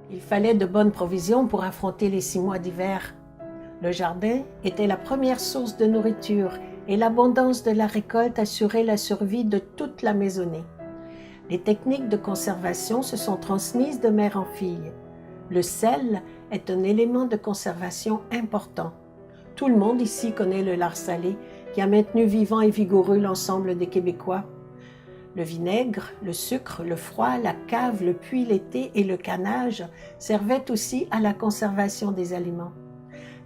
Il fallait de bonnes provisions pour affronter les 6 mois d'hiver. Le jardin était la première source de nourriture et l'abondance de la récolte assurait la survie de toute la maisonnée. Les techniques de conservation se sont transmises de mère en fille. Le sel est un élément de conservation important. Tout le monde ici connaît le lard salé qui a maintenu vivant et vigoureux l'ensemble des Québécois. Le vinaigre, le sucre, le froid, la cave, le puits l'été et le canage servaient aussi à la conservation des aliments.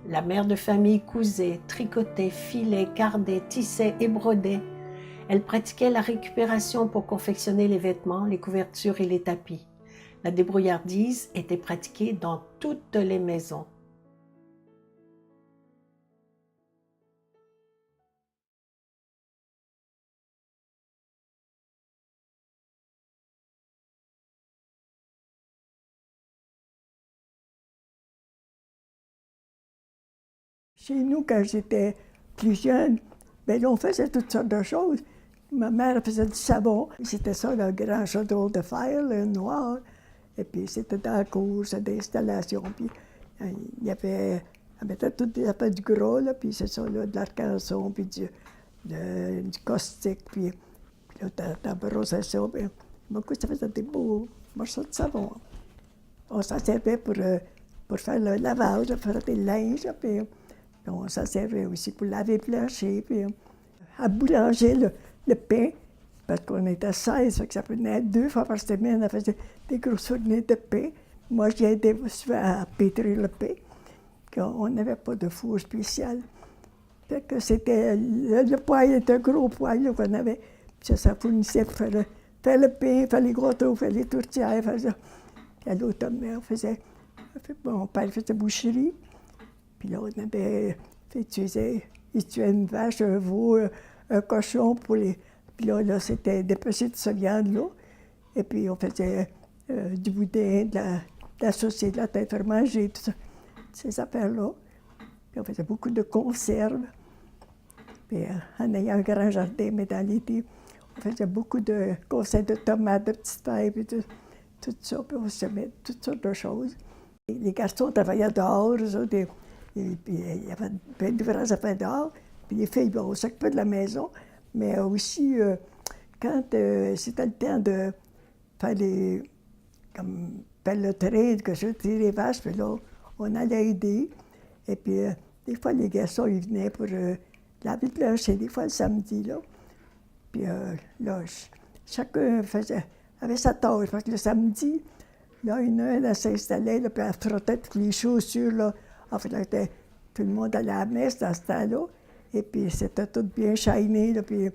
La mère de famille cousait, tricotait, filait, cardait, tissait et brodait. Elle pratiquait la récupération pour confectionner les vêtements, les couvertures et les tapis. La débrouillardise était pratiquée dans toutes les maisons. Chez nous, quand j'étais plus jeune, bien là, on faisait toutes sortes de choses. Ma mère faisait du savon. C'était ça, le grand chaudron de fer, le noir. Et puis, c'était dans la cour, c'était d'installation. Puis, il y avait, elle mettait tout des affaires du gros, là, puis c'est ça, là, de l'arcanson, puis du caustique, puis là, t'as brossé ça. Puis, beaucoup, ça faisait des beaux morceaux de savon. On s'en servait pour faire le lavage, pour faire des linges, puis on s'en servait aussi pour laver le plancher, puis à boulanger le pain, parce qu'on était 16, fait que ça prenait 2 fois par semaine, on faisait des grosses fournées de pain. Moi, j'ai aidé souvent à pétrir le pain, qu'on n'avait pas de four spécial. Fait que c'était, le poêle était un gros poêle qu'on avait, puis ça fournissait pour faire le pain, faire les gâteaux, faire les tourtières, faire ça. Puis à l'automne, mon père faisait boucherie. Puis là, on avait fait tuer une vache, un veau, un cochon pour les. Puis là c'était dépecé de cette viande-là. Et puis on faisait du boudin, de la saucisse, de la tête fermagée, tout ça, ces affaires-là. Puis on faisait beaucoup de conserves. Puis en ayant un grand jardin, mais dans l'été, on faisait beaucoup de conserves de tomates, de petites fèves, puis tout ça. Puis on semait toutes sortes de choses. Et les garçons travaillaient dehors, eux autres, et puis il y avait plein d'ouvrages à faire dehors. Puis les filles, bon, on s'occupait de la maison, mais aussi, quand c'était le temps de faire faire le train, que je tirais les vaches, puis là, on allait aider. Et puis, des fois, les garçons, ils venaient pour laver le plancher, des fois le samedi, là. Puis là, chacun avait sa tâche, parce que le samedi, là, elle s'installait, là, puis elle frottait toutes les chaussures, là. Enfin, là, tout le monde allait à la messe dans ce temps-là. Et puis, c'était tout bien shiny, là, puis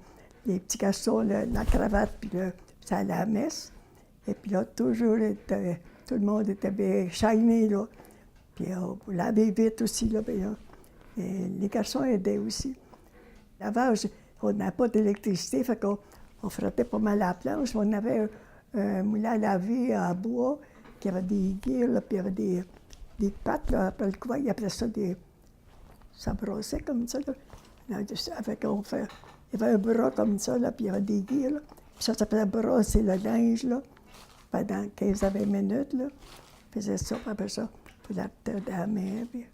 les petits garçons, la cravate, puis là, ça allait à la messe. Et puis là, toujours, tout le monde était bien shiny, là. Puis on lavait vite aussi, là, puis, et les garçons aidaient aussi. Lavage, on n'a pas d'électricité, fait qu'on frottait pas mal à la planche. On avait un moulin à laver en bois, qui avait des guilles, là, puis il y avait des pattes, là, après le quoi, il appelait ça ça brossait comme ça, là. Il y avait un bras comme ça, là, puis il y avait des guilles, là. Puis ça s'appelait brosser le linge, là, pendant 15 à 20 minutes, là. On faisait ça, puis après ça, pour la tête de la main, puis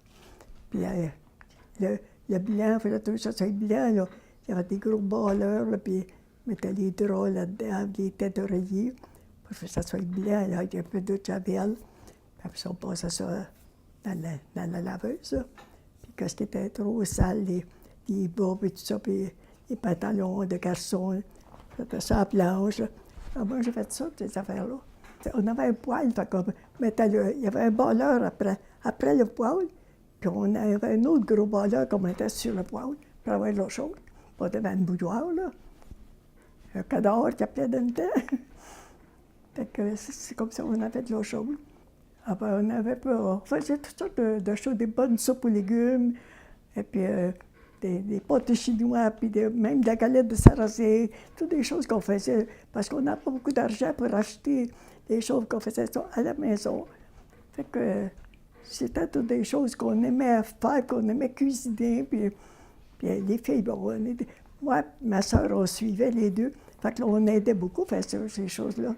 le blanc, il fallait toujours que ça soit blanc, là. Il y avait des gros balleurs, là, puis on mettait les draps là-dedans, les têtes d'oreiller, pour que ça soit blanc, là, avec un peu d'eau de javel. Puis après ça, on passait ça dans la laveuse, là. Puis quand c'était trop sale, les bas, puis tout ça, puis les pantalons de garçon, c'était ça à la planche, là. Alors moi, j'ai fait ça, ces affaires-là. On avait un poêle, fait qu'on mettait il y avait un balleur après le poêle, puis on avait un autre gros balleur qu'on mettait sur le poêle pour avoir de l'eau chaude. On avait une bouilloire, là. Un cadavre qui appelait dans le temps. Fait que c'est comme ça qu'on avait de l'eau chaude. Après, on faisait toutes sortes de choses, des bonnes soupes aux légumes, et puis des pâtes chinois, puis même de la galette de sarrasin, toutes des choses qu'on faisait, parce qu'on n'a pas beaucoup d'argent pour acheter des choses qu'on faisait ça à la maison. Fait que c'était toutes des choses qu'on aimait faire, qu'on aimait cuisiner, puis les filles, bon, moi ma soeur, on suivait les deux, fait que là, on aidait beaucoup à faire ces choses-là.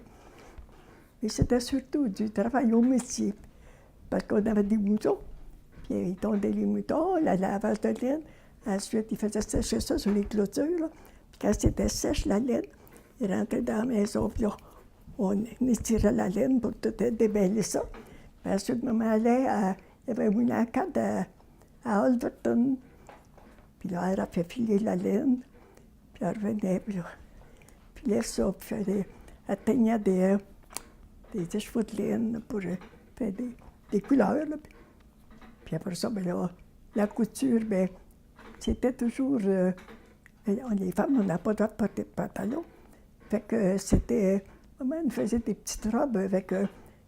Et c'était surtout du travail au métier, parce qu'on avait des moutons, puis ils tondaient les moutons, la lavage de laine. Ensuite, ils faisaient sécher ça sur les clôtures, là. Puis quand c'était sèche, la laine, ils rentraient dans la maison, puis là, on étirait la laine pour tout déballer ça. Puis ensuite, maman allait il y avait une encadre à Alverton. Puis là, elle a fait filer la laine, puis elle revenait, puis là, filait ça, puis elle teignait des chevaux de laine pour faire des couleurs. Là. Puis après ça, bien là, la couture, bien, c'était toujours... les femmes, on n'a pas le droit de porter de pantalon. Fait que c'était... Maman nous faisait des petites robes avec...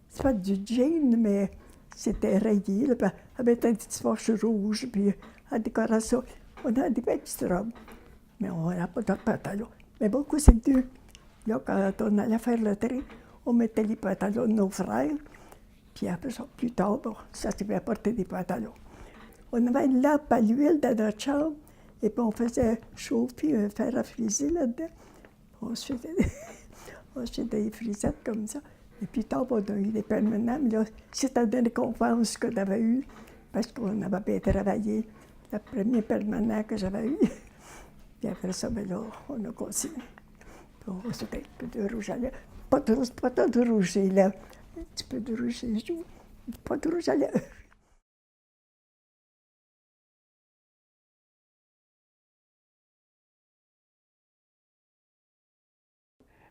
c'est pas du jean, mais c'était rayé. Là, puis elle mettait une petite forche rouge, puis elle décorait ça. On a des belles petites robes, mais on n'a pas de pantalon. Mais beaucoup, c'est venu. Là, quand on allait faire le tri, on mettait les pantalons de nos frères. Puis après ça, plus tard, bon, ça s'est bien porter des pantalons. On avait une lampe à l'huile dans notre chambre, et puis on faisait chauffer un fer à friser là-dedans. On se faisait des frisettes comme ça. Et puis tard, on a eu des permanents, mais là, c'était des récompenses qu'on avait eues, parce qu'on avait bien travaillé. Le premier permanent que j'avais eu. Puis après ça, bien là, on a continué. Puis on se fait un peu de rouge à lèvres. Pas trop de rouge à lèvres. Un petit peu de rouge à joues. Pas de rouge à lèvres.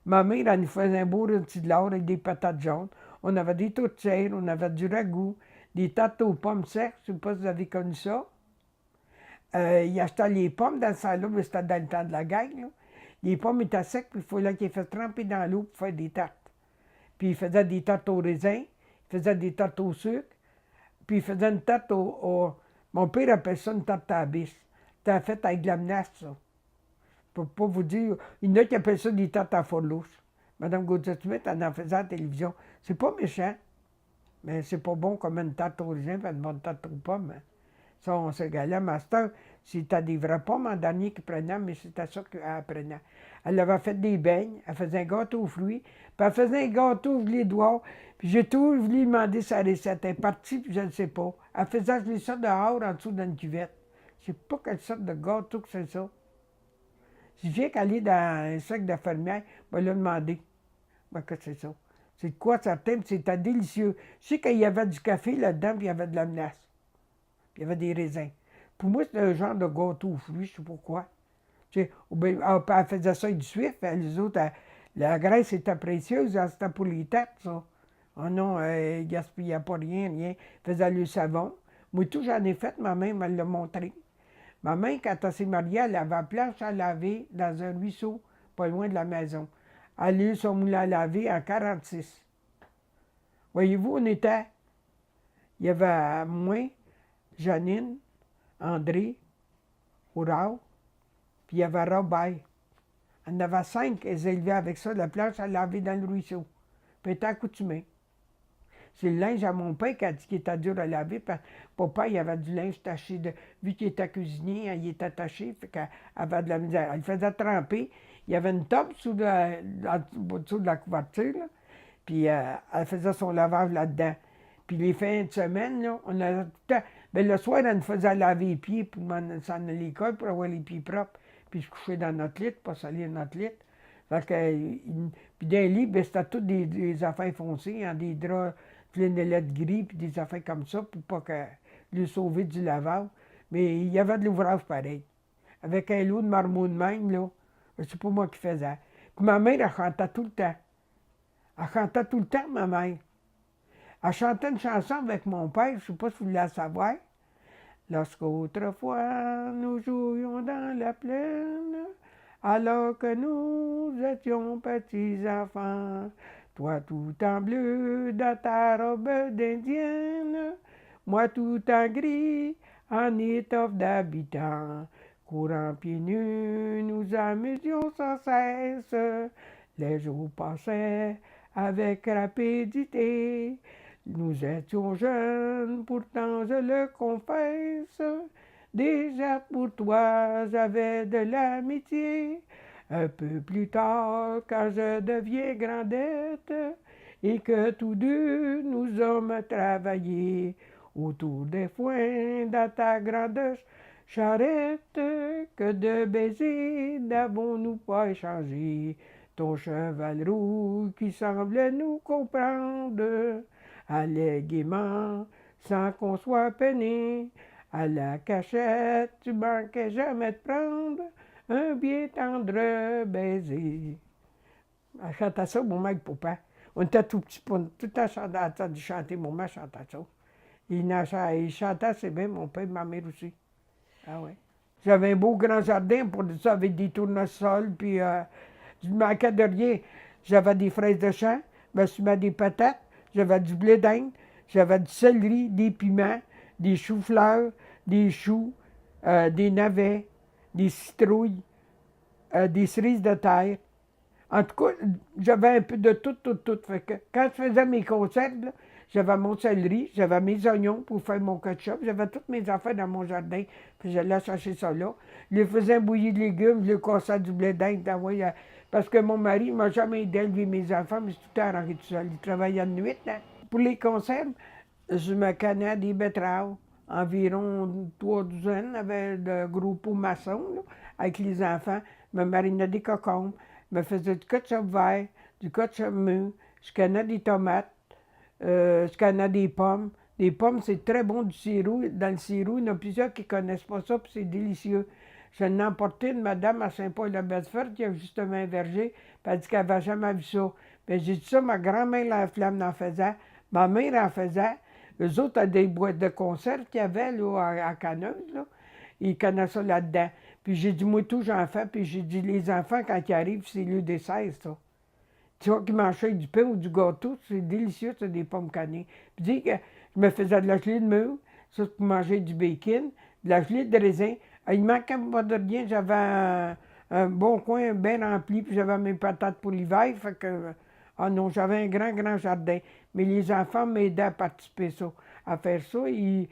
Ma mère, elle nous faisait un beau rôti de l'or avec des patates jaunes. On avait des tourtières, on avait du ragoût, des tartes aux pommes secs. Je ne sais pas si vous avez connu ça. Il achetait les pommes dans ça là, mais c'était dans le temps de la guerre. Là. Les pommes étaient secs, puis il fallait qu'ils les fassent tremper dans l'eau pour faire des tartes. Puis il faisait des tartes au raisin, il faisait des tartes au sucre, puis il faisait une tarte Mon père appelle ça une tarte à la bisse. C'était faite avec de la menace, ça. Pour pas vous dire, il y en a qui appellent ça des tartes à fourlouche. Madame Gauthier-Smith, elle en faisait à la télévision. C'est pas méchant, mais c'est pas bon comme une tarte au raisin et une bonne tarte aux pommes. Hein. Ça, on se régalait. Master, c'était des vraies pommes en dernier qu'ils prenaient, mais c'était ça qu'elle prenait. Elle avait fait des beignes, elle faisait un gâteau aux fruits, puis elle faisait un gâteau aux les doigts. Puis j'ai toujours voulu demander sa recette. Elle est partie, puis je ne sais pas. Elle faisait geler ça dehors, en dessous d'une cuvette. Je ne sais pas quelle sorte de gâteau que c'est ça. Si je viens qu'aller dans un sac de fermière, je vais lui demander. Ben, que c'est ça? C'est de quoi certain, puis c'était délicieux. Je sais qu'il y avait du café là-dedans, puis il y avait de la menace. Puis il y avait des raisins. Pour moi, c'était un genre de gâteau aux fruits, je ne sais pas pourquoi. Tu sais, elle faisait ça avec du suif, les autres, la graisse était précieuse, c'était pour les têtes, ça. Oh non, elle ne gaspillait pas rien, rien. Elle faisait le savon. Moi, tout, j'en ai fait, ma mère me l'a montré. Ma main, quand elle s'est mariée, elle avait la planche à laver dans un ruisseau, pas loin de la maison. Elle a eu son moulin à laver en 1946. Voyez-vous, il y avait moi, Janine, André, Hourao, puis il y avait Robert. Il y en avait 5 elles élevaient avec ça, la planche à laver dans le ruisseau. Puis elle était accoutumée. C'est le linge à mon père qui a dit qu'il était dur à laver. Parce que papa, il avait du linge taché. Vu qu'il était cuisinier, il était taché. Fait qu'elle avait de la misère. Elle le faisait tremper. Il y avait une table dessous de la couverture. Là. Puis elle faisait son lavage là-dedans. Puis les fins de semaine, là, on a tout le temps. Ben, le soir, elle nous faisait laver les pieds pour s'en aller à l'école pour avoir les pieds propres. Puis se coucher dans notre lit, pas salir notre lit. Fait que, puis dans les lits, ben, c'était toutes des affaires foncées, hein, des draps plein de lettres gris, puis des affaires comme ça, pour pas que lui sauver du lavage. Mais il y avait de l'ouvrage pareil. Avec un lot de marmots de même, là, c'est pas moi qui faisais. Puis ma mère, elle chantait tout le temps. Elle chantait tout le temps, ma mère. Elle chantait une chanson avec mon père, je sais pas si vous voulez la savoir. Lorsqu'autrefois nous jouions dans la plaine, alors que nous étions petits enfants, toi tout en bleu dans ta robe d'indienne, moi tout en gris en étoffe d'habitant. Courant pieds nus, nous amusions sans cesse. Les jours passaient avec rapidité. Nous étions jeunes, pourtant je le confesse. Déjà pour toi, j'avais de l'amitié. Un peu plus tard, quand je deviens grandette, et que tous deux nous hommes travaillé autour des foins dans ta grande charrette, que de baisers n'avons-nous pas échangé. Ton cheval roux qui semble nous comprendre, allait gaiement sans qu'on soit peiné. À la cachette, tu manquais jamais de prendre un bien tendre baiser. Elle chantait ça, mon mec, papa. On était tout petits, tout le temps chanter, mon mec chantait ça. Il chantait assez bien, mon père et ma mère aussi. Ah ouais. J'avais un beau grand jardin pour ça, avec des tournesols, puis je ne manquais de rien. J'avais des fraises de champ, je me suis mis des patates, j'avais du blé d'Inde, j'avais du céleri, des piments, des choux-fleurs, des choux, des navets, des citrouilles, des cerises de terre. En tout cas, j'avais un peu de tout, tout, tout. Fait que quand je faisais mes conserves, là, j'avais mon céleri, j'avais mes oignons pour faire mon ketchup, j'avais toutes mes affaires dans mon jardin, puis j'allais chercher ça là. Je les faisais bouillir de légumes, je les cassais du blé d'Inde, parce que mon mari ne m'a jamais aidé à élever mes enfants, mais c'est tout le temps arrangé tout seul. Il travaillait de nuit. Là. Pour les conserves, je me cannais des betteraves, environ 3 douzaines, avec de gros pots maçons, là, avec les enfants. Je me marinais des cocombes, je me faisais du ketchup vert, du ketchup mûr, je cannais des tomates, je cannais des pommes. Les pommes, c'est très bon du sirop. Dans le sirop, il y en a plusieurs qui ne connaissent pas ça, puis c'est délicieux. Je l'ai emporté une madame à Saint-Paul-de-Bedford qui a justement un verger, puis elle dit qu'elle n'avait jamais vu ça. Puis j'ai dit ça, ma grand-mère la flamme en faisait, ma mère en faisait. Eux autres, à des boîtes de conserve qu'il y avait là, à Canneuse, là. Ils connaissent ça là-dedans. Puis j'ai dit, moi tout, j'en fais. Puis j'ai dit, les enfants, quand ils arrivent, c'est le dessert, ça. Tu vois qu'ils mangent du pain ou du gâteau, c'est délicieux, c'est des pommes cannées. Puis dis que je me faisais de la gelée de mûre, ça pour manger du bacon, de la gelée de raisin. Il manquait pas de rien, j'avais un bon coin bien rempli, puis j'avais mes patates pour l'hiver, fait que, ah non, j'avais un grand, grand jardin. Mais les enfants m'aidaient à participer ça, à faire ça. Ils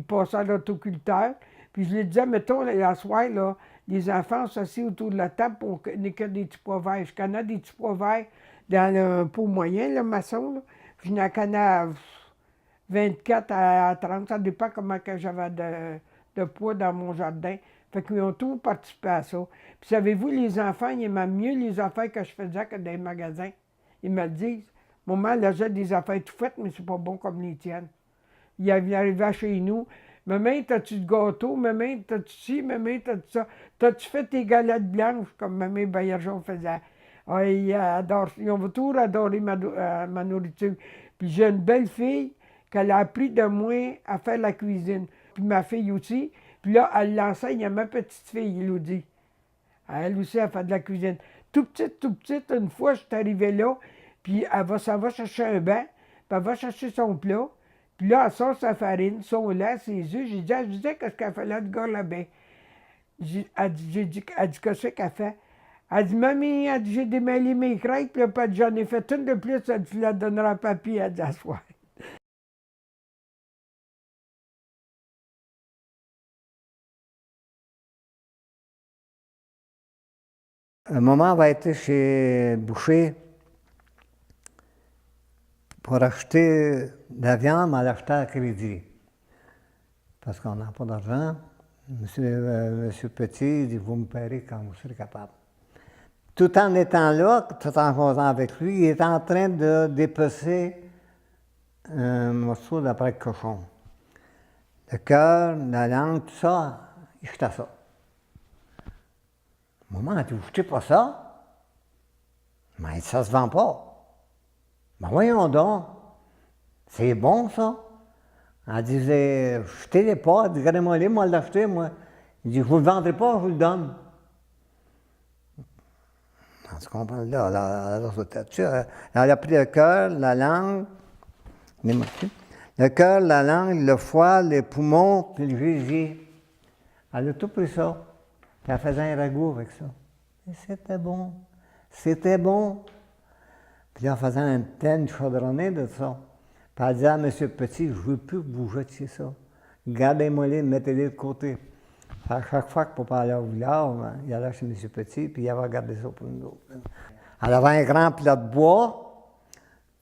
passaient à l'autoculteur. Puis je leur disais, mettons, la soirée, là, les enfants s'assient autour de la table pour n'est que des petits pois verts. Je connais des petits pois verts dans un pot moyen, le maçon, là. Puis je n'en connais 24 à 30, ça dépend comment que j'avais de poids dans mon jardin. Fait qu'ils ont tous participé à ça. Puis savez-vous, les enfants, ils aimaient mieux les affaires que je faisais que dans les magasins. Ils me le disent. Maman, elle achète des affaires tout faites, mais c'est pas bon comme les tiennes. Il arrivait chez nous. Maman, t'as-tu du gâteau? Maman, t'as-tu ci? Maman, t'as-tu ça? T'as-tu fait tes galettes blanches comme Maman Baillargeon faisait? Ah, ils ont toujours adoré ma nourriture. Puis j'ai une belle fille qu'elle a appris de moi à faire la cuisine. Puis ma fille aussi. Puis là, elle l'enseigne à ma petite fille, Elodie. Elle aussi, elle fait de la cuisine. Tout petite, une fois, je suis arrivé là, puis ça va chercher un banc, puis elle va chercher son plat. Puis là, elle sort sa farine, son lait, ses œufs. J'ai dit, elle disait qu'est-ce qu'elle fait là de gars là-bas. Elle dit, qu'est-ce qu'elle fait? Elle dit, mamie, elle dit, j'ai démêlé mes crêpes, puis j'en ai fait une de plus, elle dit, tu la donneras à papy, elle dit, à soir. Un moment, on va être chez Boucher pour acheter de la viande, mais l'acheter à crédit. Parce qu'on n'a pas d'argent. Monsieur Petit dit, vous me paierez quand vous serez capable. Tout en étant là, tout en causant avec lui, il est en train de dépecer un morceau d'après le cochon. Le cœur, la langue, tout ça, il jetait ça. Maman, elle dit, vous ne jetez pas ça? Mais ça ne se vend pas. Ben voyons donc, c'est bon ça. Elle disait, jetez-les pas, elle dit, regardez-moi les, moi l'acheter, moi. Il dit, vous ne le vendrez pas, je vous le donne. Tu comprends, là, elle a pris le cœur, la langue, le cœur, la langue, le foie, les poumons, puis le gésier. Elle a tout pris ça. Puis elle faisait un ragoût avec ça. Et c'était bon. C'était bon. Puis elle faisait une telle chaudronnée de ça. Puis elle disait à M. Petit, je ne veux plus que vous jetiez ça. Gardez-moi-les, mettez-les de côté. À chaque fois que papa allait au village, il allait chez M. Petit, puis il avait gardé ça pour nous autres. Elle avait un grand plat de bois,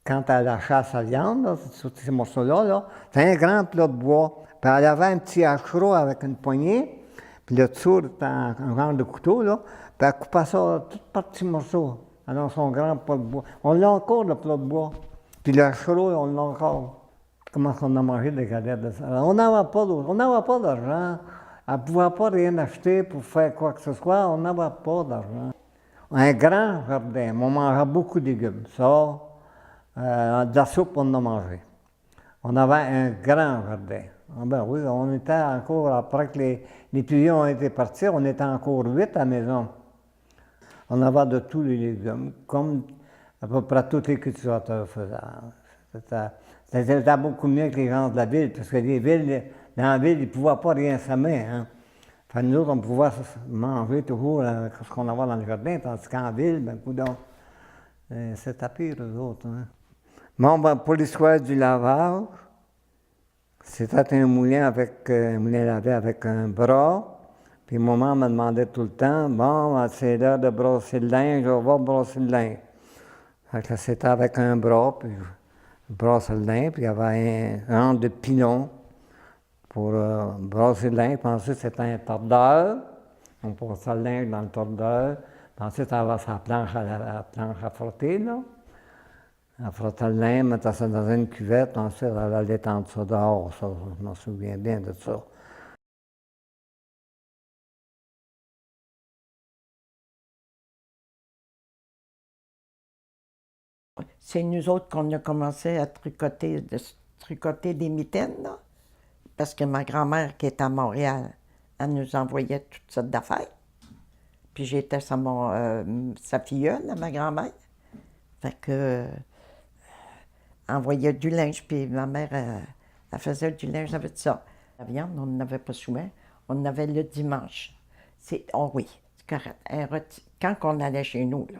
quand à la chasse à viande, là, sur ces morceaux-là, là, c'est un grand plat de bois. Puis elle avait un petit hachereau avec une poignée, puis le dessous, c'était un genre de couteau, là, puis elle coupait ça tout par petits morceaux, dans son grand plat de bois. On l'a encore, le plat de bois. Puis le hachereau, on l'a encore. Comment on a mangé des galettes de ça? On n'avait pas d'argent. Elle ne pouvait pas rien acheter pour faire quoi que ce soit. On n'avait pas d'argent. Un grand jardin. On mangeait beaucoup de légumes. Ça, de la soupe, on en a mangé. On avait un grand jardin. Ah ben oui, on était encore, après que les plus vieux ont été partis, on était encore 8 à la maison. On avait de tous les légumes, comme à peu près tous les cultivateurs faisaient. C'était beaucoup mieux que les gens de la ville, parce que les villes, dans la ville, ils ne pouvaient pas rien semer. Hein. Enfin, nous autres, on pouvait manger toujours ce qu'on avait dans le jardin, tandis qu'en ville, ben, coudonc, c'était pire, eux autres. Hein. Bon, ben, pour l'histoire du lavage, c'était un moulin lavé avec un bras. Puis maman me demandait tout le temps, bon, ben, c'est l'heure de brosser le linge, je vais brosser le linge. Fait que c'était avec un bras, puis je brossais le linge, puis il y avait un rang de pilon pour brosser le linge. Puis ensuite, c'était un tordeur. On passait le linge dans le tordeur. Puis ensuite, il y avait sa planche à frotter, là. Elle frottait le linge, mettait ça dans une cuvette, ensuite elle allait étendre ça dehors, ça, je m'en souviens bien de ça. C'est nous autres qu'on a commencé à tricoter des mitaines, là, parce que ma grand-mère qui est à Montréal, elle nous envoyait toutes sortes d'affaires. Puis j'étais sa filleule, à ma grand-mère. Fait que envoyait du linge, puis ma mère, elle faisait du linge avec ça. La viande, on n'avait pas souvent, on en avait le dimanche. Oui, c'est correct. Quand on allait chez nous, là,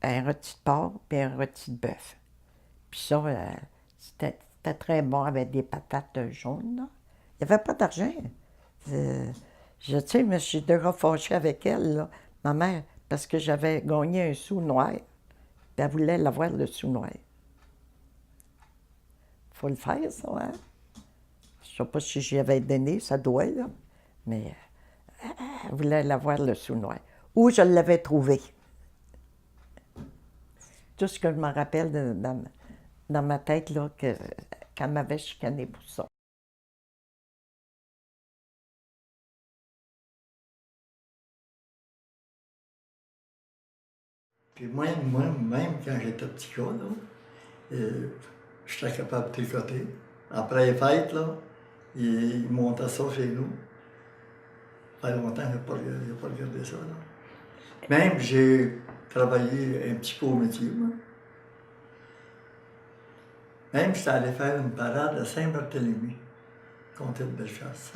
un rôti de porc puis un rôti de bœuf. Puis ça, c'était très bon avec des patates jaunes, là. Il n'y avait pas d'argent. Je sais, mais je suis déjà fâchée avec elle, là, ma mère, parce que j'avais gagné un sou noir. Puis elle voulait l'avoir, le sou noir. Faut le faire, ça, hein? Je sais pas si j'y avais donné, ça doit, là. Mais elle voulait l'avoir, le sou noir. Où je l'avais trouvé. Tout ce que je me rappelle dans ma tête, là, qu'elle m'avait chicané pour ça. Puis même quand j'étais petit gars, là, j'étais capable de tricoter. Après les fêtes, là, ils montaient ça chez nous. Ça fait longtemps que je n'ai pas regardé ça. Là. Même j'ai travaillé un petit peu au métier. Moi. Même j'étais allé faire une parade à Saint-Barthélemy, comté de Bellechasse.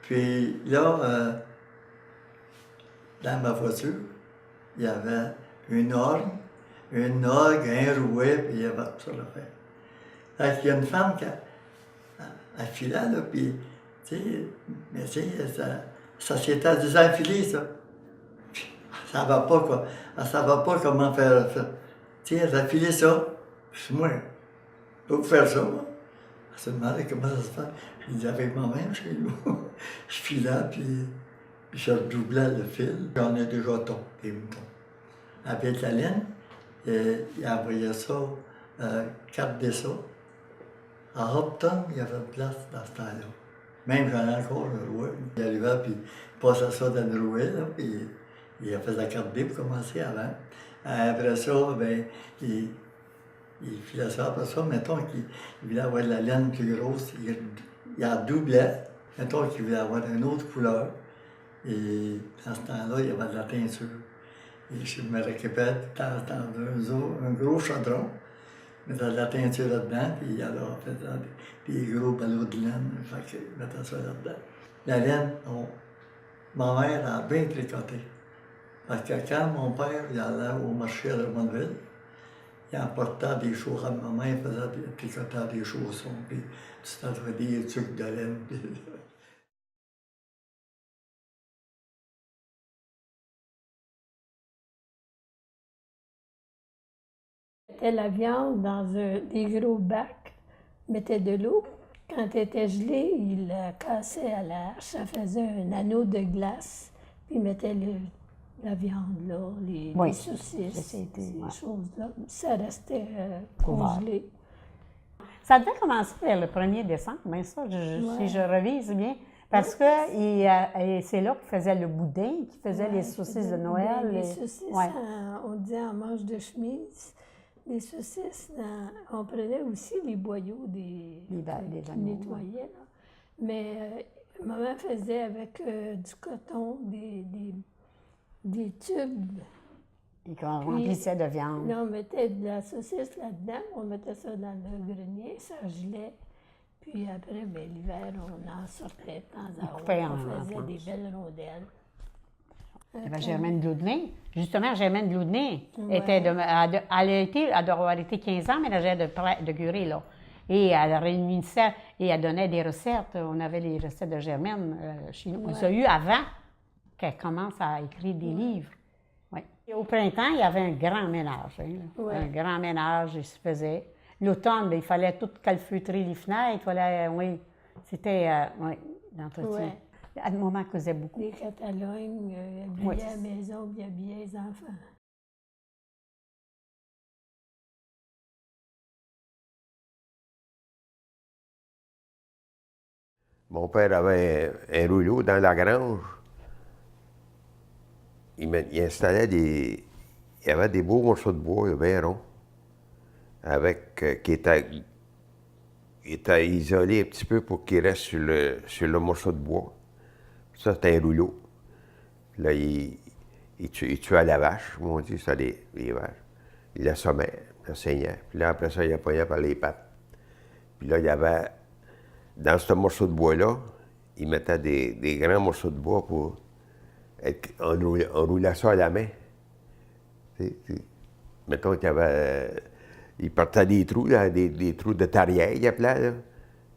Puis là, dans ma voiture, il y avait une orgue, un rouet, puis il y avait tout ça à faire. Fait qu'il y a une femme qui a filé, là, puis, tu sais, mais tu sais, ça s'était désenfilé, ça. Puis, ça va pas, quoi. Elle ne savait pas comment faire. Tu sais, elle a filé ça. Puis moi, je peux faire ça, moi. Elle se demandait comment ça se fait. Je lui dis avec ma main chez nous. Je filais, puis je redoublais le fil. J'en ai déjà ton, des moutons. Avec la laine, il envoyait ça, 4 dessins. À Hopton, il y avait une place dans ce temps-là. Même j'en ai encore le rouet. Il arrivait, puis il passait ça dans le rouet, là, puis il a fait la carte D pour commencer avant. Après ça, ben, il filait ça. Après ça, mettons qu'il voulait avoir de la laine plus grosse, il en doublait. Mettons qu'il voulait avoir une autre couleur. Et dans ce temps-là, il y avait de la teinture. Et je me récupérais dans un gros chaudron, mettais de la teinture là-dedans, puis alors faisait des gros ballots de laine, fait que je mettais ça là-dedans. La laine, ma mère a bien tricoté. Parce que quand mon père il allait au marché à Drummondville, il emportait des chaussons. Ma mère tricotait des chaussons, puis c'était des trucs de laine. mettait la viande dans des gros bacs, mettait de l'eau. Quand elle était gelée, il la cassait à la hache, ça faisait un anneau de glace, puis il mettait la viande là, les saucisses, ces choses-là. Ça restait congelé. Ça devait commencer vers le 1er décembre, mais ça, si je revise bien, parce que c'est là qu'il faisait le boudin, qu'il faisait les saucisses de Noël. Les saucisses, on disait en manche de chemise. Les saucisses, on prenait aussi les boyaux des nettoyait. Là. Mais maman faisait avec du coton, des tubes. Et qu'on remplissait de viande. Là, on mettait de la saucisse là-dedans, on mettait ça dans le grenier, ça gelait. Puis après, ben, l'hiver, on en sortait de temps à autre. On faisait des belles rondelles. Germaine Bloudlin, justement, Germaine Bloudlin, elle doit avoir été 15 ans ménagère de Guré, là. Et elle réunissait et elle donnait des recettes. On avait les recettes de Germaine chez nous. On les a eues avant qu'elle commence à écrire des livres. Ouais. Et au printemps, il y avait un grand ménage. Un grand ménage, il se faisait. L'automne, il fallait tout calfeutrer les fenêtres. C'était l'entretien. À un moment, elle causait beaucoup. Les Catalognes, habillaient à la maison, puis habillaient les enfants. Mon père avait un rouleau dans la grange. Il installait il y avait des beaux morceaux de bois, bien ronds, qui étaient isolés un petit peu pour qu'ils restent sur le morceau de bois. Ça, c'était un rouleau. Là, il tuait la vache, comme on dit, c'était les vaches. Il l'assommait, il la saignait. Puis là, après ça, il la poignait par les pattes. Puis là, il y avait, dans ce morceau de bois-là, il mettait des grands morceaux de bois pour on roulait ça à la main. Mettons qu'il y avait, il partait des trous, là, des trous de tarière, il appelait, là.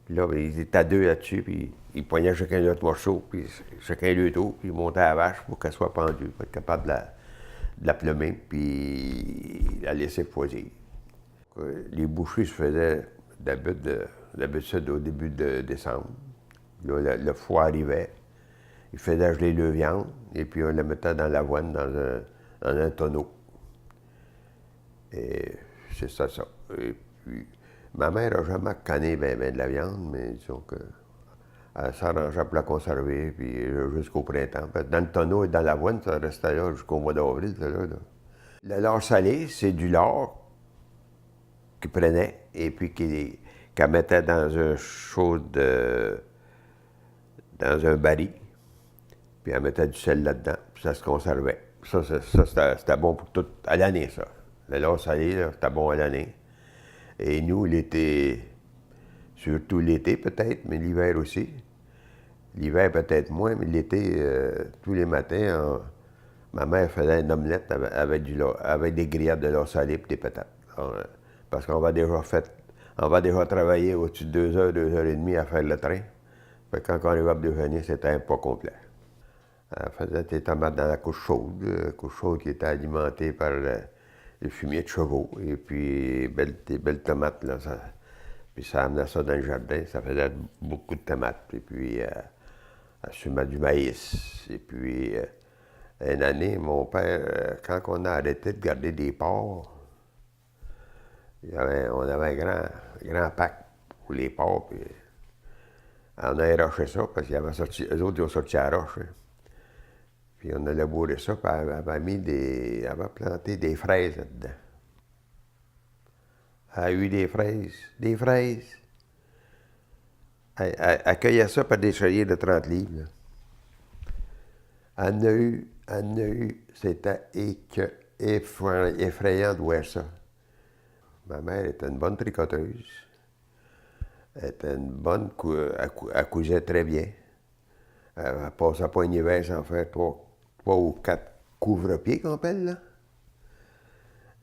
Puis là, ils étaient deux là-dessus, puis ils poignaient chacun l'autre morceau, puis chacun le tour, puis ils montaient à la vache pour qu'elle soit pendue, pour être capable de la plumer, puis la laisser poisir. Les bouchées se faisaient d'habitude au début de décembre. Là, le foie arrivait, il faisait geler le viande, et puis on la mettait dans l'avoine, dans un tonneau. Et c'est ça. Et puis, ma mère n'a jamais canné bien de la viande, mais disons qu'elle s'arrangeait pour la conserver, puis jusqu'au printemps. Dans le tonneau et dans l'avoine, ça restait là jusqu'au mois d'avril. Le lard salé, c'est du lard qu'ils prenaient, et puis qu'elle mettait dans un dans un baril, puis elle mettait du sel là-dedans, puis ça se conservait. Ça c'était bon pour à l'année, ça. Le lard salé, c'était bon à l'année. Et nous, l'été, surtout l'été peut-être, mais l'hiver aussi. L'hiver peut-être moins, mais l'été, tous les matins, ma mère faisait une omelette avec des grillades de lard salé et des patates. Parce qu'on va déjà travailler au-dessus de 2 heures et demie à faire le train. Fait que quand on arrivait à déjeuner, c'était un pas complet. Elle faisait des tomates dans la couche chaude qui était alimentée par le fumier de chevaux. Et puis, des belles tomates, là. Puis ça amenait ça dans le jardin, ça faisait beaucoup de tomates. Et puis, elle semait du maïs. Et puis, une année, mon père, quand on a arrêté de garder des porcs, on avait un grand pack pour les porcs. Puis, on a arraché ça parce qu'il y avait sorti, eux autres, ils ont sorti à la roche. Hein. Puis on a labouré ça, puis elle avait planté des fraises là-dedans. Elle a eu des fraises. Elle cueillait ça par des chaliers de 30 livres. Là. Elle en a eu, c'était effrayant de voir ça. Ma mère était une bonne tricoteuse. Elle était une bonne, elle cousait très bien. Elle ne passait pas un hiver sans faire 3 ou 4 couvre-pieds, qu'on appelle, là.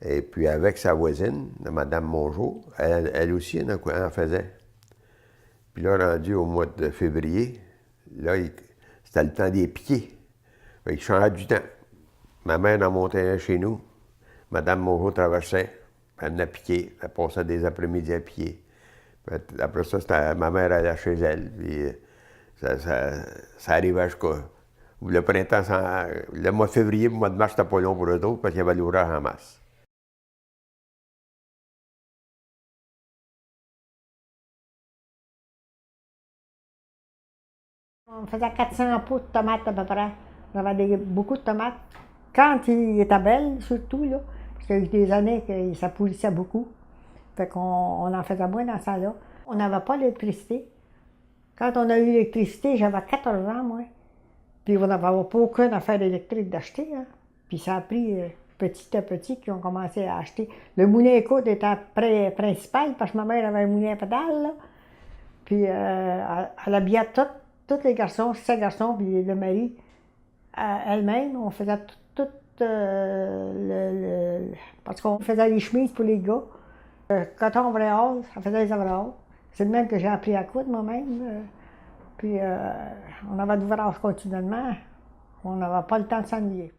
Et puis avec sa voisine, Mme Mongeau, elle aussi en faisait. Puis là, rendu au mois de février, là, c'était le temps des pieds. Il changeait du temps. Ma mère en montait un chez nous. Mme Mongeau traversait. elle venait piquer. Elle passait des après-midi à piquer. Puis après ça, ma mère allait chez elle. Puis ça arrivait jusqu'à... Le printemps, le mois de février, le mois de mars, c'était pas long pour eux autres parce qu'il y avait l'orage en masse. On faisait 400 pots de tomates à peu près. On avait beaucoup de tomates. Quand ils étaient belles, surtout, là, parce qu'il y a eu des années que ça pourrissait beaucoup. Fait qu'on en faisait moins dans ça là. On n'avait pas l'électricité. Quand on a eu l'électricité, j'avais 14 ans, moi. Puis on n'avait pas aucune affaire électrique d'acheter. Hein. Puis ça a pris petit à petit qu'ils ont commencé à acheter. Le moulin à coudre était principal parce que ma mère avait un moulin à pédale. Là. Puis elle habillait tous les garçons, 7 garçons, puis le mari, elle-même. On faisait tout parce qu'on faisait les chemises pour les gars. Coton overall, ça faisait les overalls. C'est le même que j'ai appris à coudre moi-même. Puis on avait d'ouvrage continuellement. On n'avait pas le temps de s'ennuyer.